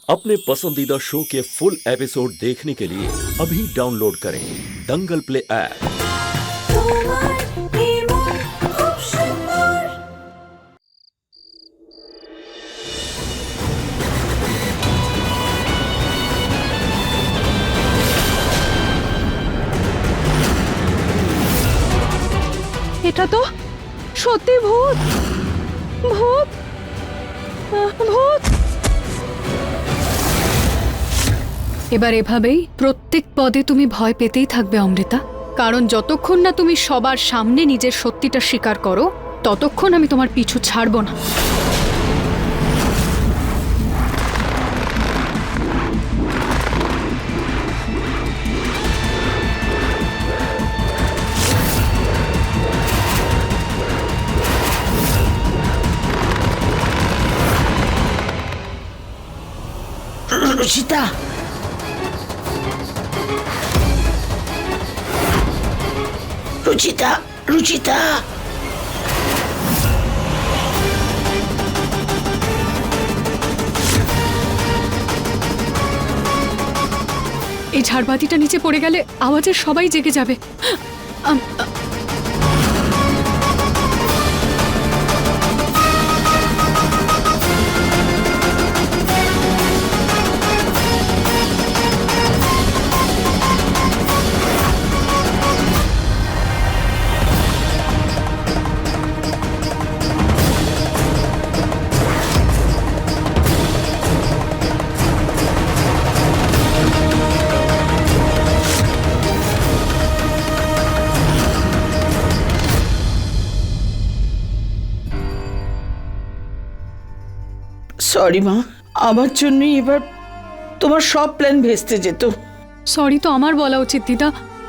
अपने पसंदीदा शो के फुल एपिसोड देखने के लिए अभी डाउनलोड करें दंगल प्ले ऐप। এটা তো সত্যি ভূত ভূত ভূত। এবার এভাবেই প্রত্যেক পদে তুমি ভয় পেতেই থাকবে অমৃতা, কারণ যতক্ষণ না তুমি সবার সামনে নিজের সত্যিটা স্বীকার করো ততক্ষণ আমি তোমার পিছু ছাড়বো না। রুচিতা, রুচিতা, রুচিতা, এই ঝাড়বাতিটা নিচে পড়ে গেলে আওয়াজে সবাই জেগে যাবে। সরি মা, আমার জন্যই এবার তোমার সব প্ল্যান ভেস্তে যেত। সরি তো আমার বলা উচিত দিদা,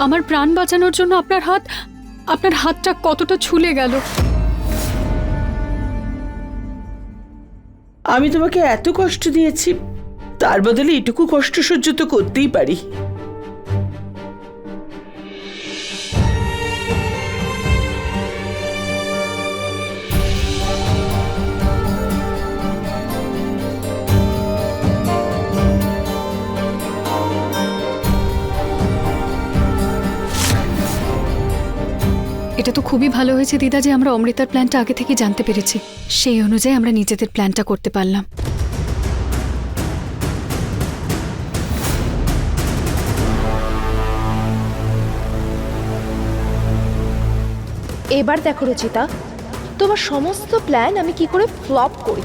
আমার প্রাণ বাঁচানোর জন্য আপনার হাতটা কতটা ছুলে গেল। আমি তোমাকে এত কষ্ট দিয়েছি, তার বদলে এটুকু কষ্ট সহ্য তো করতেই পারি। এটা তো খুবই ভালো হয়েছে দিদা যে আমরা অমৃতার প্ল্যানটা আগে থেকে জানতে পেরেছি। সেই অনুযায়ী আমরা নিজেদের প্ল্যানটা করতে পারলাম। এবার দেখো রুচিতা, তোমার সমস্ত প্ল্যান আমি কি করে ফ্লপ করি।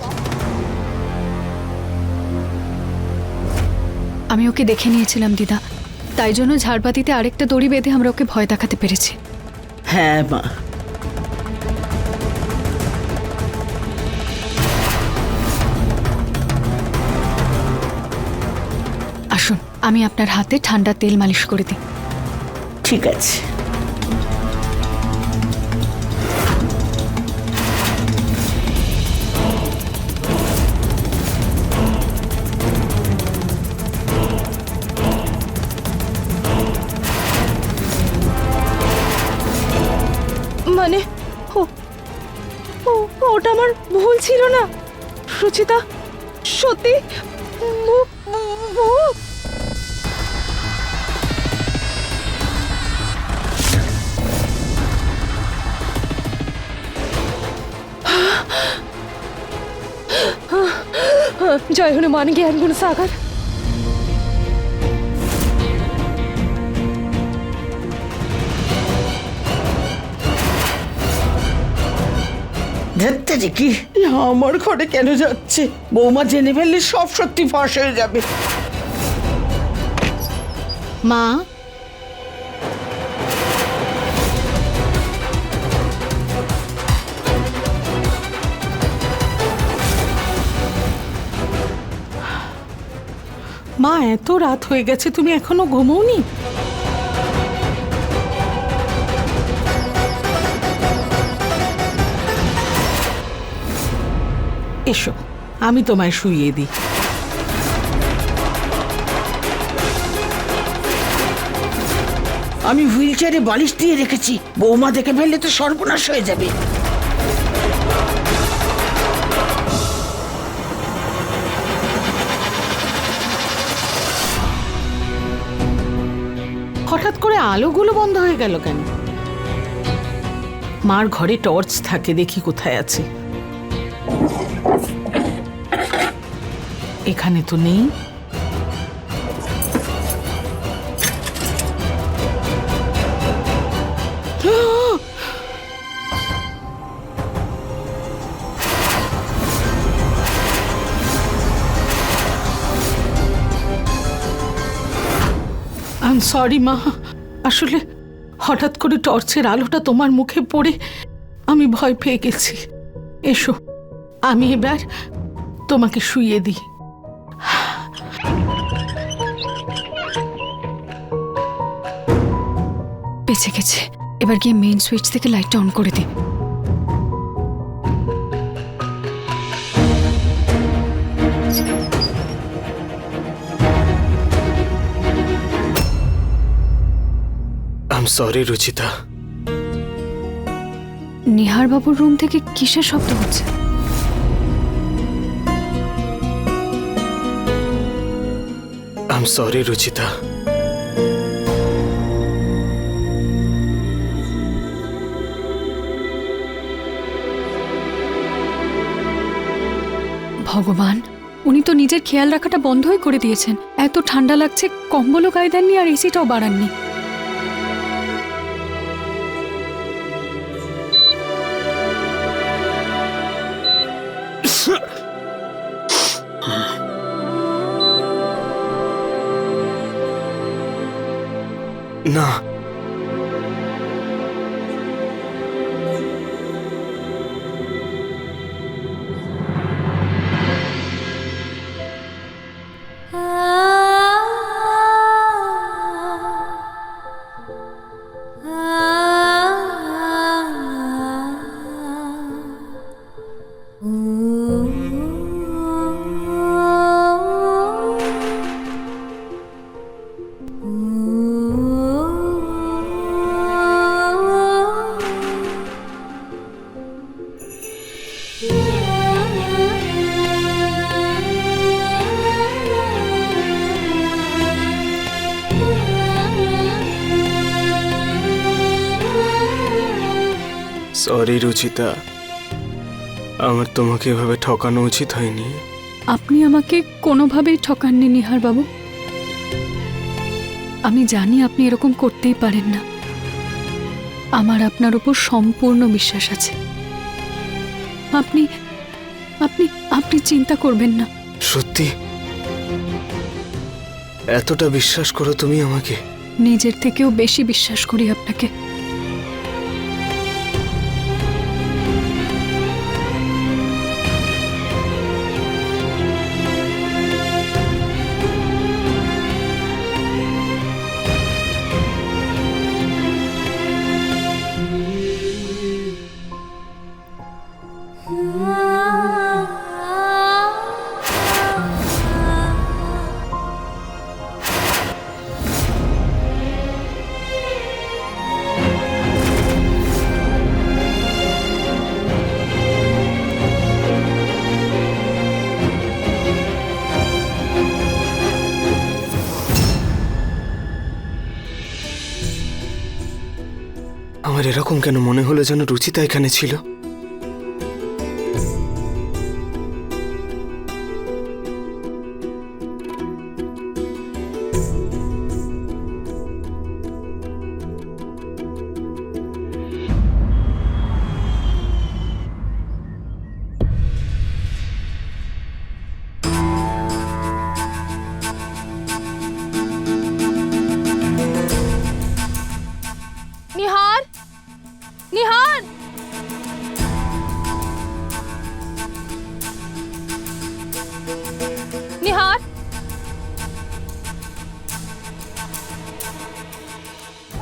আমি ওকে দেখে নিয়েছিলাম দিদা, তাই জন্য ঝাড়বাতিতে আরেকটা দড়ি বেঁধে আমরা ওকে ভয় দেখাতে পেরেছি। হ্যাঁ মা, আসুন আমি আপনার হাতে ঠান্ডা তেল মালিশ করে দিই। ঠিক আছে। মানে ওটা আমার ভুল ছিল না রুচিতা, সত্যি ভূত। জয় হনুমান জ্ঞান গুণ সাগর। ধরতে যে কি আমার ঘরে কেন যাচ্ছে? বৌমা জেনে ফেললে সব সত্যি ফাঁস হয়ে যাবে। মা, মা এত রাত হয়ে গেছে, তুমি এখনো ঘুমোওনি? এসো আমি তোমায় শুইয়ে দিই। আমি হুইল চেয়ারে বালিশ দিয়ে রেখেছি, বৌমা দেখে ফেললে তো সর্বনাশ হয়ে যাবে। হঠাৎ করে আলোগুলো বন্ধ হয়ে গেল কেন? মার ঘরে টর্চ থাকে, দেখি কোথায় আছে। এখানে তো নেই। আই এম সরি মা, আসলে হঠাৎ করে টর্চের আলোটা তোমার মুখে পড়ে আমি ভয় পেয়ে গেছি। এসো, আমি এবার তোমাকে শুইয়ে দিই। বেঁচে গেছে। এবার গিয়ে মেইন সুইচ থেকে লাইটটা অন করে দিই। I am sorry Ruchita. Nihar বাবুর রুম থেকে কিসের শব্দ হচ্ছে? I am sorry Ruchita. ভগবান, উনি তো নিজের খেয়াল রাখাটা বন্ধই করে দিয়েছেন। এত ঠান্ডা লাগছে, কম্বলও গায়ে দেননি আর এসিটাও বাড়াননি। না, সরি রুচিতা, আমার তোমাকে এভাবে ঠকানো উচিত হয়নি। আপনি আমাকে কোনোভাবেই ঠকাননি নিহার বাবু। আমি জানি আপনি এরকম করতেই পারেন না। আমার আপনার উপর সম্পূর্ণ বিশ্বাস আছে। আপনি আপনি আপনি চিন্তা করবেন না। সত্যি এতটা বিশ্বাস করো তুমি আমাকে? নিজের থেকেও বেশি বিশ্বাস করি আপনাকে। আমার এরকম কেন মনে হলো যেন রুচিতা এখানে ছিল? নিহার, নিহার, নিহার,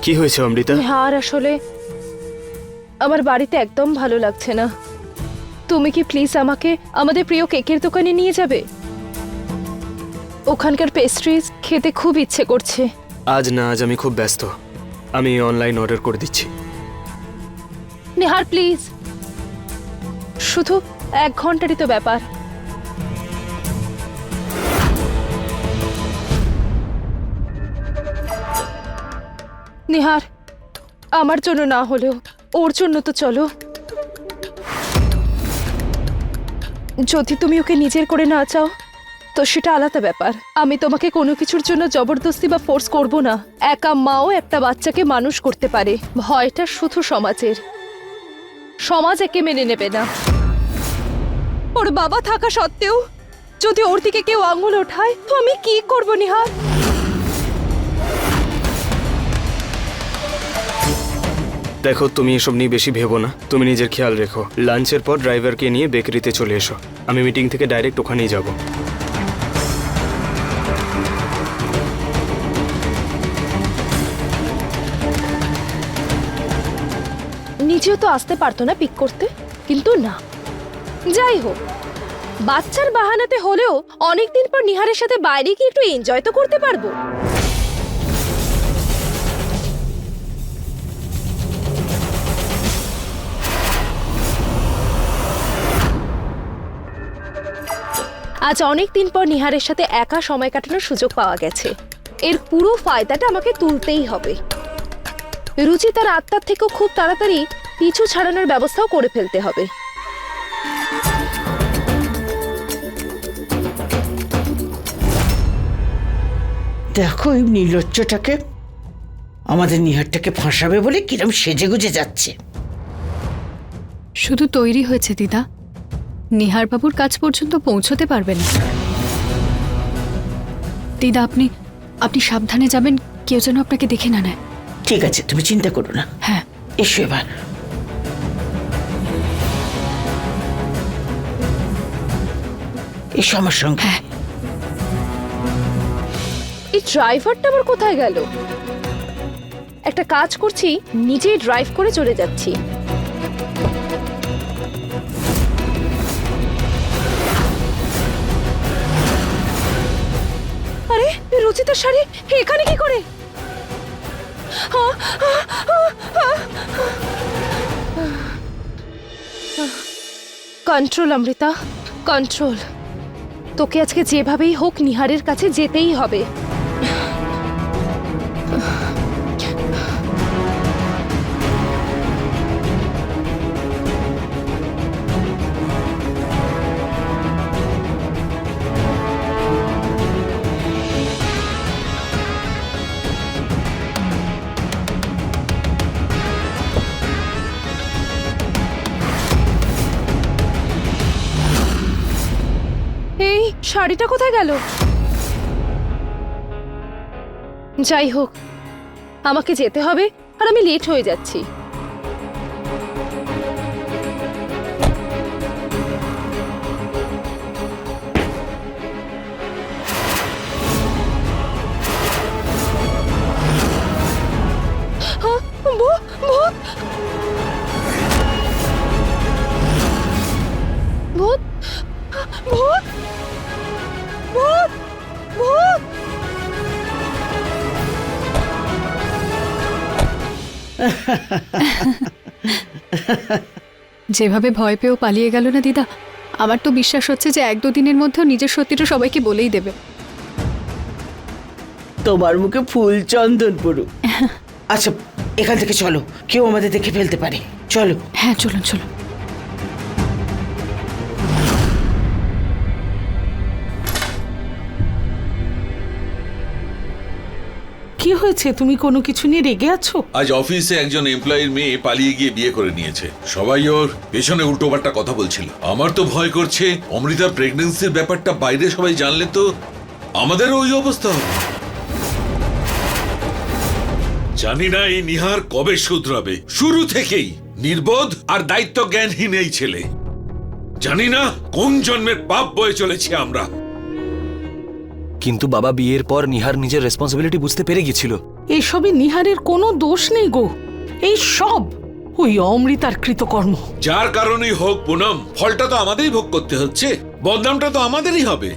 কি হয়েছে অমৃতা? নিহার, আসলে আমার বাড়িতে একদম ভালো লাগছে না। তুমি কি প্লিজ আমাকে আমাদের প্রিয় কেকের দোকানে নিয়ে যাবে? ওখানকার পেস্ট্রিজ খেতে খুব ইচ্ছে করছে। আজ না, আজ আমি খুব ব্যস্ত। আমি অনলাইন অর্ডার করে দিচ্ছি। নিহার প্লিজ, শুধু 1 ঘন্টারই তো ব্যাপার। নিহার, আমার জন্য না হলেও ওর জন্য তো চলো। যদি তুমি ওকে নিজের করে না চাও তো সেটা আলাদা ব্যাপার। আমি তোমাকে কোনো কিছুর জন্য জবরদস্তি বা ফোর্স করব না। একা মাও একটা বাচ্চাকে মানুষ করতে পারে। ভয়টা শুধু সমাজের। সমাজ একে মেনে নেবে না। ওর বাবা থাকা সত্ত্বেও যদি ওর দিকে কেউ আঙুল ওঠায় তো আমি কি করব নিহার? দেখো, তুমি এসব নিয়ে বেশি ভেবো না। তুমি নিজের খেয়াল রেখো। লাঞ্চের পর ড্রাইভারকে নিয়ে বেকারিতে চলে এসো। আমি মিটিং থেকে ডাইরেক্ট ওখানেই যাব। নিজেও তো আসতে পারতো না পিক করতে, কিন্তু না। যাই হোক, বাচ্চার বাহানাতে হলেও অনেকদিন পর নিহারের সাথে বাইরে কি একটু এনজয় তো করতে পারবো। আজ অনেক দিন পর নিহারের সাথে একা সময় কাটানোর সুযোগ পাওয়া গেছে। এর পুরো ফায়দাটা আমাকে তুলতেই হবে। রুচি তার আত্মার থেকেও খুব তাড়াতাড়ি পিছু ছাড়ানোর ব্যবস্থাও করে ফেলতে হবে। দেখো এই নির্লজ্জটাকে, আমাদের নিহারটাকে ফাঁসাবে বলে কিরম সেজেগুজে যাচ্ছে। শুধু তৈরি হয়েছে দিদা, নিহার বাবুর কাছ পর্যন্ত পৌঁছতে পারবে না। দিদা আপনি আপনি সাবধানে যাবেন, কেউ যেন আপনাকে দেখে না নেয়। ঠিক আছে, তুমি চিন্তা করো না। হ্যাঁ, এসো এবার। এসো আমার সঙ্গে। হ্যাঁ। এই ড্রাইভারটা আবার কোথায় গেল? একটা কাজ করছি, নিজেই ড্রাইভ করে চলে যাচ্ছি। আরে রুচিতার শাড়ি এখানে কি করে? Control Amrita, control. তোকে আজকে যেভাবেই হোক নিহারের কাছে যেতেই হবে। এই শাড়িটা কোথায় গেল? যাই হোক, আমাকে যেতে হবে আর আমি লেট হয়ে যাচ্ছি। ভূত! ভূত! ভূত! ভূত! ভূত! যেভাবে ভয় পেয়েও পালিয়ে গেল না দিদা, আমার তো বিশ্বাস হচ্ছে যে 1-2 দিনের মধ্যেও নিজের সত্যিটা সবাইকে বলেই দেবে। তোমার মুখে ফুল চন্দন পড়ুক। আচ্ছা, এখান থেকে চলো, কেউ আমাদের দেখে ফেলতে পারে। চলো। হ্যাঁ, চলুন চলুন। কি হয়েছে? তুমি কোনো কিছু নিয়ে রেগে আছো? আজ অফিসে একজন এমপ্লয়ির মেয়ে পালিয়ে গিয়ে বিয়ে করে নিয়েছে। সবাই ওর পেছনে উল্টোপাল্টা কথা বলছিল। আমার তো ভয় করছে অমৃতার প্রেগন্যান্সির ব্যাপারটা বাইরে সবাই জানলে তো আমাদেরও ওই অবস্থা হবে। জানি না এই নিহার কবে শুধরাবে। শুরু থেকেই নির্বোধ আর দায়িত্ব জ্ঞানহীন এই ছেলে। জানি না কোন জন্মের পাপ বয়ে চলেছি আমরা। কিন্তু বাবা, বিয়ের পর নিহার নিজের রেসপন্সিবিলিটি বুঝতে পেরে গেছিল। এসবে নিহারের কোনো দোষ নেই গো। এই সব ওই অমৃতার কৃতকর্ম। যার কারণেই হোক পুনম, ফলটা তো আমাদেরই ভোগ করতে হচ্ছে। বদনামটা তো আমাদেরই হবে।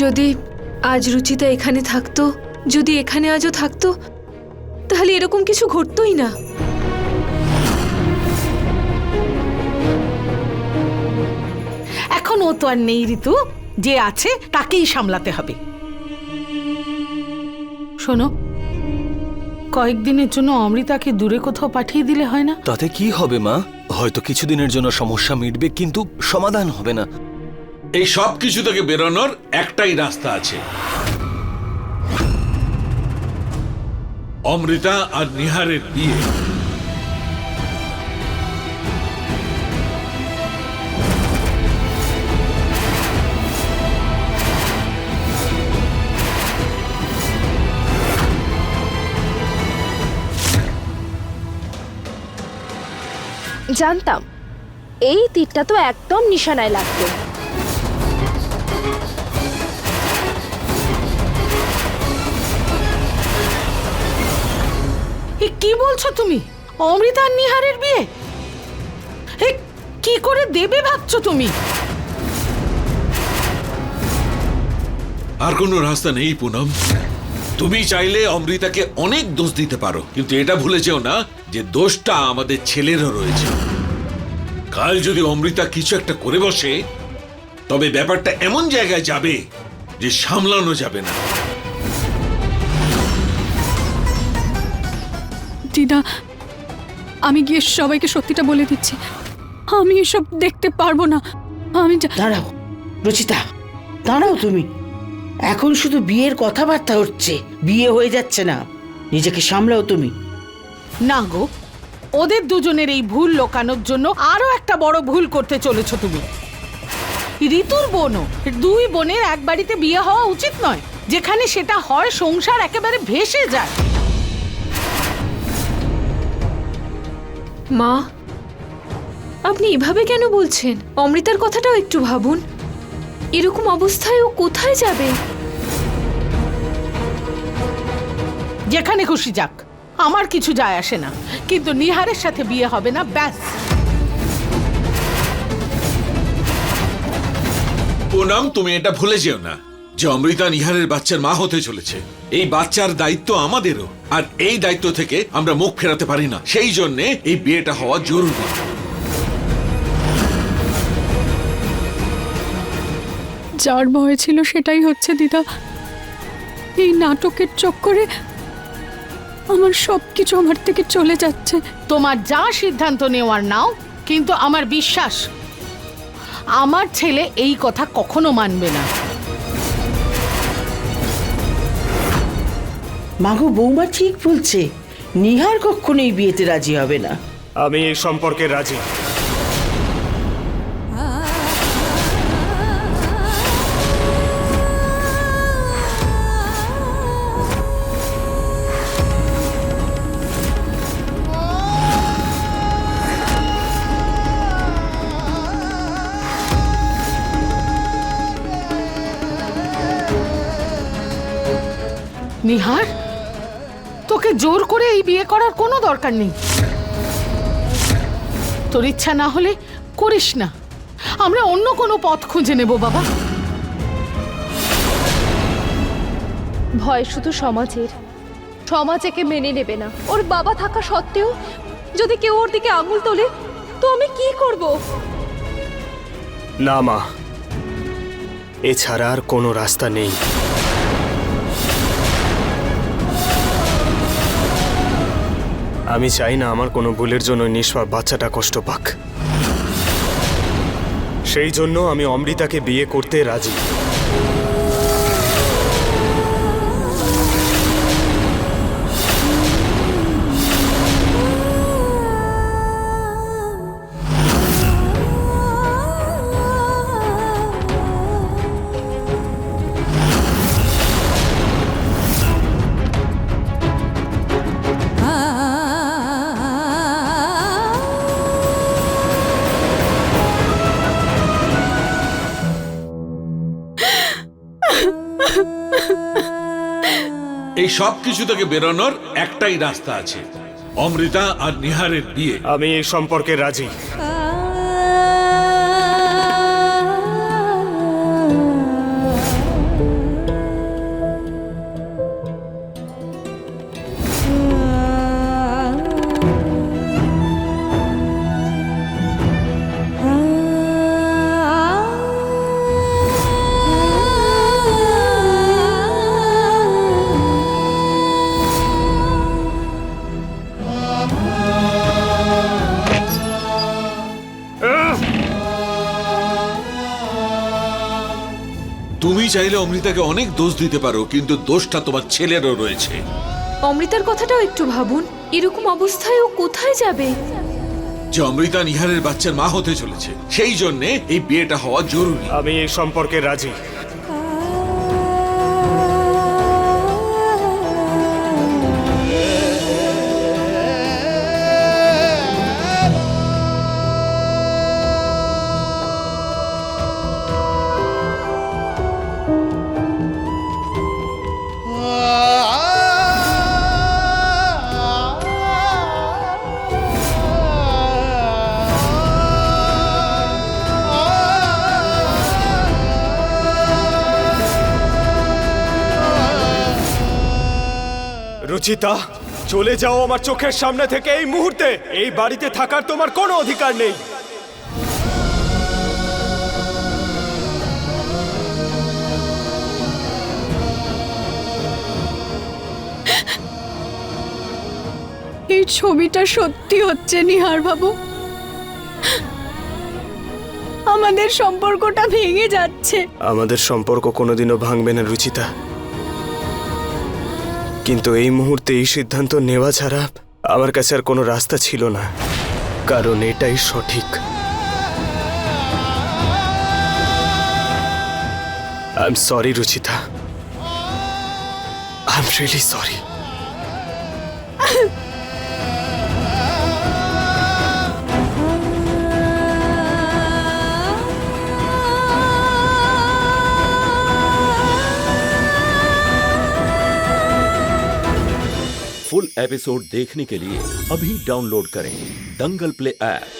যদি আজ রুচিতা এখানে থাকতো, যদি এখানে আজও থাকতো, তাহলে এরকম কিছু ঘটতোই না। এখন ও তো আর নেই ঋতু, যে আছে তাকেই সামলাতে হবে। শোনো, কয়েকদিনের জন্য অমৃতাকে দূরে কোথাও পাঠিয়ে দিলে হয় না? তাতে কি হবে মা? হয়তো কিছুদিনের জন্য সমস্যা মিটবে, কিন্তু সমাধান হবে না। এই সব কিছু থেকে বেরোনোর একটাই রাস্তা আছে, অমৃতা আর নিহারের বিয়ে। জানতাম এই তীরটা তো একদম নিশানায় লাগবে। এ কি বলছো তুমি? অমৃতা আর নিহারের বিয়ে এ কি করে দেবে ভাবছো তুমি? আর কোনো রাস্তা নেই পুনম। তুমি চাইলে অমৃতাকে অনেক দোষ দিতে পারো, কিন্তু এটা ভুলে যেও না যে দোষটা আমাদের ছেলেরও রয়েছে। কাল যদি অমৃতা কিছু একটা করে বসে, তবে ব্যাপারটা এমন জায়গায় যাবে যে সামলানো যাবে না। দিদা, আমি গিয়ে সবাইকে সত্যিটা বলে দিচ্ছি। আমি এসব দেখতে পারবো না। আমি দাঁড়াও রুচিতা, দাঁড়াও তুমি। এখন শুধু বিয়ের কথাবার্তা হচ্ছে, বিয়ে হয়ে যাচ্ছে না। নিজেকে সামলাও তুমি। না গো, ওদের দুজনের এই ভুল লোকানোর জন্য আরো একটা বড় ভুল করতে চলেছো তুমি। ঋতুর বোনও, দুই বোনের এক বাড়িতে বিয়ে হওয়া উচিত নয়। যেখানে সেটা হয়, সংসার একেবারে ভেসে যায়। মা, আপনি এভাবে কেন বলছেন? অমৃতার কথাটাও একটু ভাবুন। এরকম অবস্থায় ও কোথায় যাবে? যেখানে খুশি যাক, আমার কিছু যায় আসে না, কিন্তু নিহারের সাথে বিয়ে হবে না, ব্যাস। পুনম, তুমি এটা ভুলে যেও না যে অমৃতা নিহারের বাচ্চার মা হতে চলেছে। এই বাচ্চার দায়িত্ব আমাদেরও, আর এই দায়িত্ব থেকে আমরা মুখ ফেরাতে পারি না। সেই জন্যে এই বিয়েটা হওয়া জরুরি। যার ভয় ছিল সেটাই হচ্ছে দিদা। এই নাটকের চক্করে আমার সবকিছু আমার থেকে চলে যাচ্ছে। তোমার যা সিদ্ধান্ত নেওয়ার নাও, কিন্তু আমার বিশ্বাস আমার ছেলে এই কথা কখনো মানবে না। মাগো, বৌমা ঠিক বলছে। নিহার কখনো এই বিয়েতে রাজি হবে না। আমি এই সম্পর্কে রাজি। নিহার, তোকে জোর করে এই বিয়ে করার কোনো দরকার নেই। তোর ইচ্ছা না হলে করিস না, আমরা অন্য কোনো পথ খুঁজে নেব বাবা। ভয় শুধু সমাজের। সমাজ একে মেনে নেবে না। ওর বাবা থাকা সত্ত্বেও যদি কেউ ওর দিকে আঙুল তোলে, তো আমি কি করব? না মা, এছাড়া আর কোনো রাস্তা নেই। আমি চাই না আমার কোনো ভুলের জন্য নিষ্পাপ বাচ্চাটা কষ্ট পাক। সেই জন্য আমি অমৃতাকে বিয়ে করতে রাজি। এই সব কিছু থেকে বেরোনোর একটাই রাস্তা আছে, অমৃতা আর নিহারের বিয়ে। আমি এই সম্পর্কে রাজি। চাইলে অমৃতাকে অনেক দোষ দিতে পারো, কিন্তু দোষটা তোমার ছেলেরও রয়েছে। অমৃতার কথাটাও একটু ভাবুন, এরকম অবস্থায় ও কোথায় যাবে? যে অমৃতা নিহারের বাচ্চার মা হতে চলেছে, সেই জন্য এই বিয়েটা হওয়া জরুরি। আমি এই সম্পর্কে রাজি। রুচিতা, চলে যাও আমার চোখের সামনে থেকে এই মুহূর্তে। এই বাড়িতে থাকার তোমার কোনো অধিকার নেই। এই ছবিটা সত্যি হচ্ছে নিহার বাবু, আমাদের সম্পর্কটা ভেঙে যাচ্ছে। আমাদের সম্পর্ক কোনোদিনও ভাঙবে না রুচিতা, কিন্তু এই মুহূর্তে এই সিদ্ধান্ত নেওয়া ছাড়া আমার কাছে আর কোনো রাস্তা ছিল না, কারণ এটাই সঠিক। I am sorry Ruchita, I am really sorry. Full episode देखने के लिए अभी डाउनलोड करें दंगल प्ले ऐप।